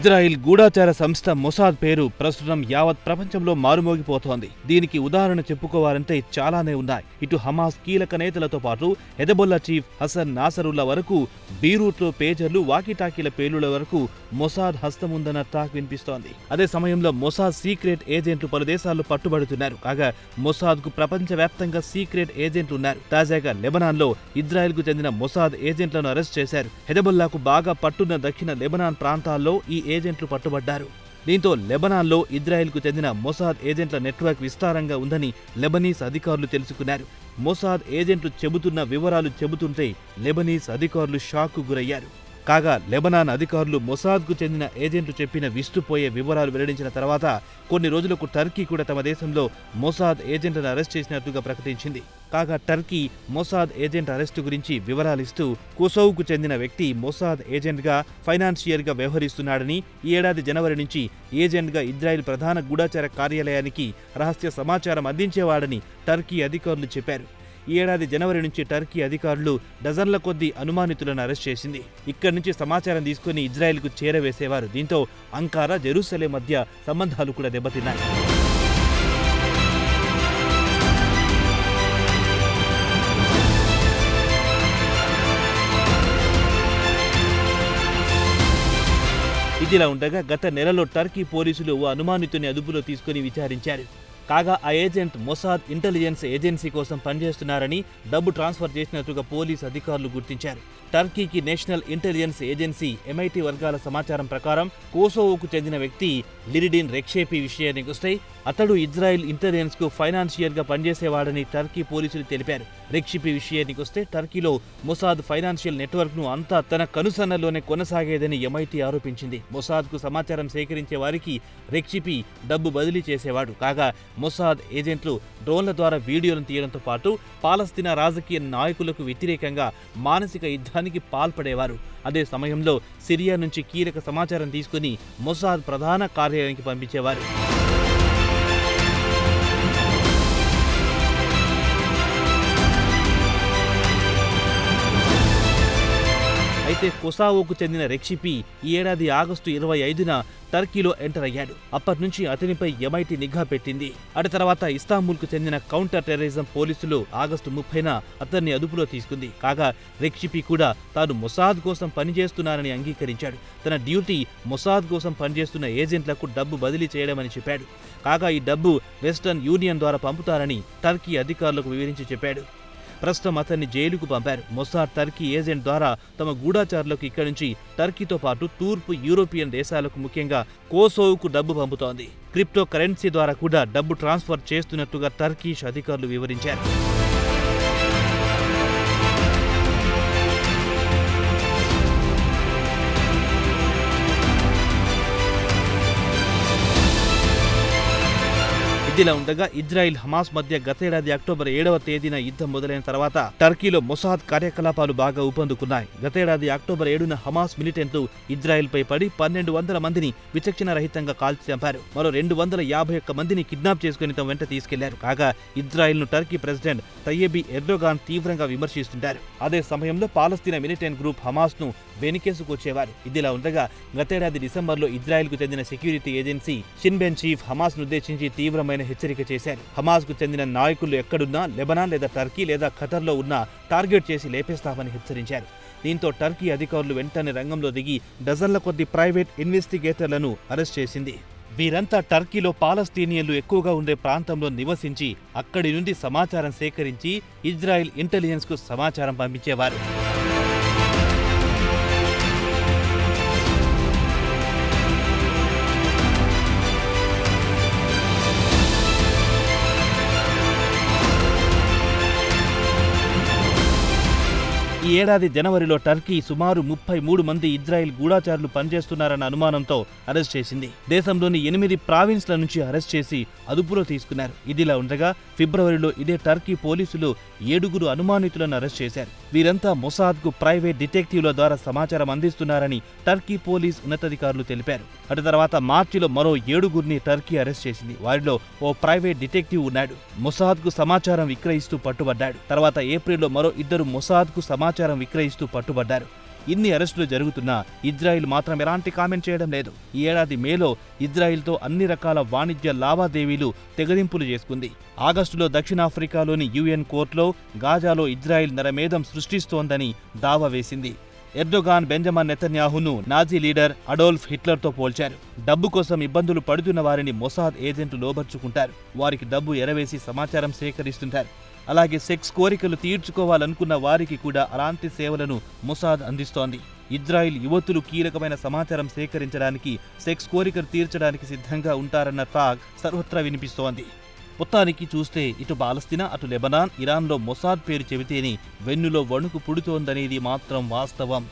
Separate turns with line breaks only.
Israel గూఢాచార సంస్థ Mossad పేరు ప్రస్తుతం యావత్ ప్రపంచంలో మారుమోగిపోతోంది. దీనికి ఉదాహరణ చెప్పుకోవాలంటే చాలానే ఉన్నాయి. ఇటు హమాస్ కీలక నేతలతో పాటు హెజబొల్లా చీఫ్ హసన్ నాసరుల్లా వరకు, బీరూట్లో పేజర్లు, వాకీటాకీల పేలుళ్ల వరకు మొసాద్ హస్తముందన్న టాక్ వినిపిస్తోంది. అదే సమయంలో మొసాద్ సీక్రెట్ ఏజెంట్లు పలు దేశాల్లో పట్టుబడుతున్నారు. కాగా మొసాద్ కు ప్రపంచవ్యాప్తంగా సీక్రెట్ ఏజెంట్లు ఉన్నారు. తాజాగా లెబనాన్ లో ఇజ్రాయెల్ కు చెందిన మొసాద్ ఏజెంట్లను అరెస్ట్ చేశారు. హెజబొల్లాకు బాగా పట్టున్న దక్షిణ లెబనాన్ ప్రాంతాల్లో ఈ ఏజెంట్లు పట్టుబడ్డారు. దీంతో లెబనాన్లో ఇజ్రాయెల్ కు చెందిన మొసాద్ ఏజెంట్ల నెట్వర్క్ విస్తారంగా ఉందని లెబనీస్ అధికారులు తెలుసుకున్నారు. మొసాద్ ఏజెంట్లు చెబుతున్న వివరాలు చెబుతుంటే లెబనీస్ అధికారులు షాక్కు గురయ్యారు. కాగా లెబనాన్ అధికారులు మొసాద్ కు చెందిన ఏజెంట్లు చెప్పిన విస్తుపోయే వివరాలు వెల్లడించిన తర్వాత కొన్ని రోజులకు టర్కీ కూడా తమ దేశంలో మొసాద్ ఏజెంట్లను అరెస్ట్ చేసినట్టుగా ప్రకటించింది. కాగా టర్కీ మొసాద్ ఏజెంట్ అరెస్టు గురించి వివరాలిస్తూ కొసోవ్కు చెందిన వ్యక్తి మొసాద్ ఏజెంట్గా, ఫైనాన్షియర్గా వ్యవహరిస్తున్నాడని, ఈ ఏడాది జనవరి నుంచి ఏజెంట్గా ఇజ్రాయెల్ ప్రధాన గూఢాచార కార్యాలయానికి రహస్య సమాచారం అందించేవాడని టర్కీ అధికారులు చెప్పారు. ఈ ఏడాది జనవరి నుంచి టర్కీ అధికారులు డజన్ల కొద్దీ అనుమానితులను అరెస్ట్ చేసింది. ఇక్కడి నుంచి సమాచారం తీసుకుని ఇజ్రాయెల్కు చేరవేసేవారు. దీంతో అంకారా, జెరూసలేం మధ్య సంబంధాలు కూడా దెబ్బతిన్నాయి. ఇదిలా ఉండగా గత నెలలో టర్కీ పోలీసులు ఓ అనుమానితుని అదుపులో తీసుకుని విచారించారు. కాగా ఆ ఏజెంట్ మొసాద్ ఇంటెలిజెన్స్ ఏజెన్సీ కోసం పనిచేస్తున్నారని, డబ్బు ట్రాన్స్ఫర్ చేసినట్టుగా పోలీసు అధికారులు గుర్తించారు. టర్కీకి నేషనల్ ఇంటెలిజెన్స్ ఏజెన్సీ ఎంఐటీ వర్గాల సమాచారం ప్రకారం కోసోవోకు చెందిన వ్యక్తి లిరిడిన్ రెక్షేపీ విషయానికి వస్తే అతడు ఇజ్రాయెల్ ఇంటెలిజెన్స్ కు ఫైనాన్షియర్గా పనిచేసేవాడని టర్కీ పోలీసులు తెలిపారు. రెక్షేపీ విషయానికి వస్తే టర్కీలో మొసాద్ ఫైనాన్షియల్ నెట్వర్క్ ను అంతా తన కనుసన్నల్లోనే కొనసాగేదని ఎంఐటీ ఆరోపించింది. మొసాద్ కు సమాచారం సేకరించే వారికి రెక్షేపీ డబ్బు బదిలీ చేసేవాడు. కాగా మొసాద్ ఏజెంట్లు డ్రోన్ల ద్వారా వీడియోలను తీయడంతో పాటు పాలస్తీనా రాజకీయ నాయకులకు వ్యతిరేకంగా మానసిక యుద్ధానికి పాల్పడేవారు. అదే సమయంలో సిరియా నుంచి కీలక సమాచారం తీసుకుని మొసాద్ ప్రధాన కార్యాలయానికి పంపించేవారు. అయితే కొసావోకు చెందిన రెక్షిపీ ఈ ఏడాది ఆగస్టు 25న టర్కీలో ఎంటర్ అయ్యాడు. అప్పటి నుంచి అతనిపై ఎంఐటీ నిఘా పెట్టింది. అటు తర్వాత ఇస్తాంబుల్కు చెందిన కౌంటర్ టెర్రరిజం పోలీసులు ఆగస్టు 30న అతన్ని అదుపులో తీసుకుంది. కాగా రెక్షిపీ కూడా తాను మొసాద్ కోసం పనిచేస్తున్నానని అంగీకరించాడు. తన డ్యూటీ మొసాద్ కోసం పనిచేస్తున్న ఏజెంట్లకు డబ్బు బదిలీ చేయడమని చెప్పాడు. కాగా ఈ డబ్బు వెస్టర్న్ యూనియన్ ద్వారా పంపుతారని టర్కీ అధికారులకు వివరించి చెప్పాడు. ప్రస్తుతం అతన్ని జైలుకు పంపారు. మొసాద్ టర్కీ ఏజెంట్ ద్వారా తమ గూఢాచారులకు ఇక్కడి నుంచి టర్కీతో పాటు తూర్పు యూరోపియన్ దేశాలకు, ముఖ్యంగా కోసోవ్కు డబ్బు పంపుతోంది. క్రిప్టో కరెన్సీ ద్వారా కూడా డబ్బు ట్రాన్స్ఫర్ చేస్తున్నట్టుగా టర్కీష్ అధికారులు వివరించారు. ఇదిలా ఉండగా ఇజ్రాయిల్ హమాస్ మధ్య గతేడాది అక్టోబర్ 7వ తేదీన యుద్ధం మొదలైన తర్వాత టర్కీలో మొసాద్ కార్యకలాపాలు బాగా ఊపందుకున్నాయి. గతేడాది అక్టోబర్ 7న హమాస్ మిలిటెంట్లు ఇజ్రాయిల్ పై పడి 1200 మందిని విచక్షణ రహితంగా కాల్చి చంపారు. మరో 251 మందిని కిడ్నాప్ చేసుకుని తమ వెంట తీసుకెళ్లారు. కాగా ఇజ్రాయిల్ ను టర్కీ ప్రెసిడెంట్ తయ్యబ్ ఎర్డోగాన్ తీవ్రంగా విమర్శిస్తుంటారు. అదే సమయంలో పాలస్తీనా మిలిటెంట్ గ్రూప్ హమాస్ ను వెనుకేసుకొచ్చేవారు. ఇదిలా ఉండగా గతేడాది డిసెంబర్లో ఇజ్రాయిల్ కు చెందిన security agency Shin Ben chief Hamas ను ఉద్దేశించి తీవ్రమైన హెచ్చరిక చేశారు. హమాస్ కు చెందిన నాయకులు ఎక్కడున్నా లెబనాన్ లేదా టర్కీ లేదా ఖతర్లో ఉన్నా టార్గెట్ చేసి లేపేస్తామని హెచ్చరించారు. దీంతో టర్కీ అధికారులు వెంటనే రంగంలో దిగి డజన్ల కొద్ది ప్రైవేట్ ఇన్వెస్టిగేటర్లను అరెస్ట్ చేసింది. వీరంతా టర్కీలో పాలస్తీనియన్లు ఎక్కువగా ఉండే ప్రాంతంలో నివసించి అక్కడి నుండి సమాచారం సేకరించి ఇజ్రాయెల్ ఇంటెలిజెన్స్ కు సమాచారం పంపించేవారు. ఈ ఏడాది జనవరిలో టర్కీ సుమారు 33 మంది ఇజ్రాయెల్ గూఢాచారులు పనిచేస్తున్నారన్న అనుమానంతో అరెస్ట్ చేసింది. దేశంలోని 8 ప్రావిన్స్ల నుంచి అరెస్ట్ చేసి అదుపులో తీసుకున్నారు. ఇదిలా ఉండగా ఫిబ్రవరిలో ఇదే టర్కీ పోలీసులు 7 అనుమానితులను అరెస్ట్ చేశారు. వీరంతా మొసాద్ కు ప్రైవేట్ డిటెక్టివ్ల ద్వారా సమాచారం అందిస్తున్నారని టర్కీ పోలీస్ ఉన్నతాధికారులు తెలిపారు. అటు తర్వాత మార్చిలో మరో 7 టర్కీ అరెస్ట్ చేసింది. వారిలో ఓ ప్రైవేట్ డిటెక్టివ్ ఉన్నాడు. మొసాద్ కు సమాచారం విక్రయిస్తూ పట్టుబడ్డాడు. తర్వాత ఏప్రిల్లో మరో 2 మొసాద్ కు సమాచారం విక్రయిస్తూ పట్టుబడ్డారు. ఇన్ని అరెస్టులు జరుగుతున్నా ఇజ్రాయిల్ మాత్రం ఎలాంటి కామెంట్ చేయడం లేదు. ఈ ఏడాది మేలో ఇజ్రాయిల్తో అన్ని రకాల వాణిజ్య లావాదేవీలు తెగదింపులు చేసుకుంది. ఆగస్టులో దక్షిణాఫ్రికాలోని UN కోర్టులో గాజాలో ఇజ్రాయిల్ నరమేధం సృష్టిస్తోందని దావా వేసింది. ఎర్డోగాన్ బెంజమిన్ నెతన్యాహును నాజీ లీడర్ అడోల్ఫ్ హిట్లర్తో పోల్చారు. డబ్బు కోసం ఇబ్బందులు పడుతున్న వారిని మొసాద్ ఏజెంట్లు లోబర్చుకుంటారు. వారికి డబ్బు ఎరవేసి సమాచారం సేకరిస్తుంటారు. అలాగే సెక్స్ కోరికలు తీర్చుకోవాలనుకున్న వారికి కూడా అలాంటి సేవలను మొసాద్ అందిస్తోంది. ఇజ్రాయిల్ యువతులు కీలకమైన సమాచారం సేకరించడానికి, సెక్స్ కోరికలు తీర్చడానికి సిద్ధంగా ఉంటారన్న టాక్ సర్వత్రా వినిపిస్తోంది. మొత్తానికి చూస్తే ఇటు పాలస్తీనా, అటు లెబనాన్, ఇరాన్లో మొసాద్ పేరు చెబితేనే వెన్నులో వణుకు పుడుతోందనేది మాత్రం వాస్తవం.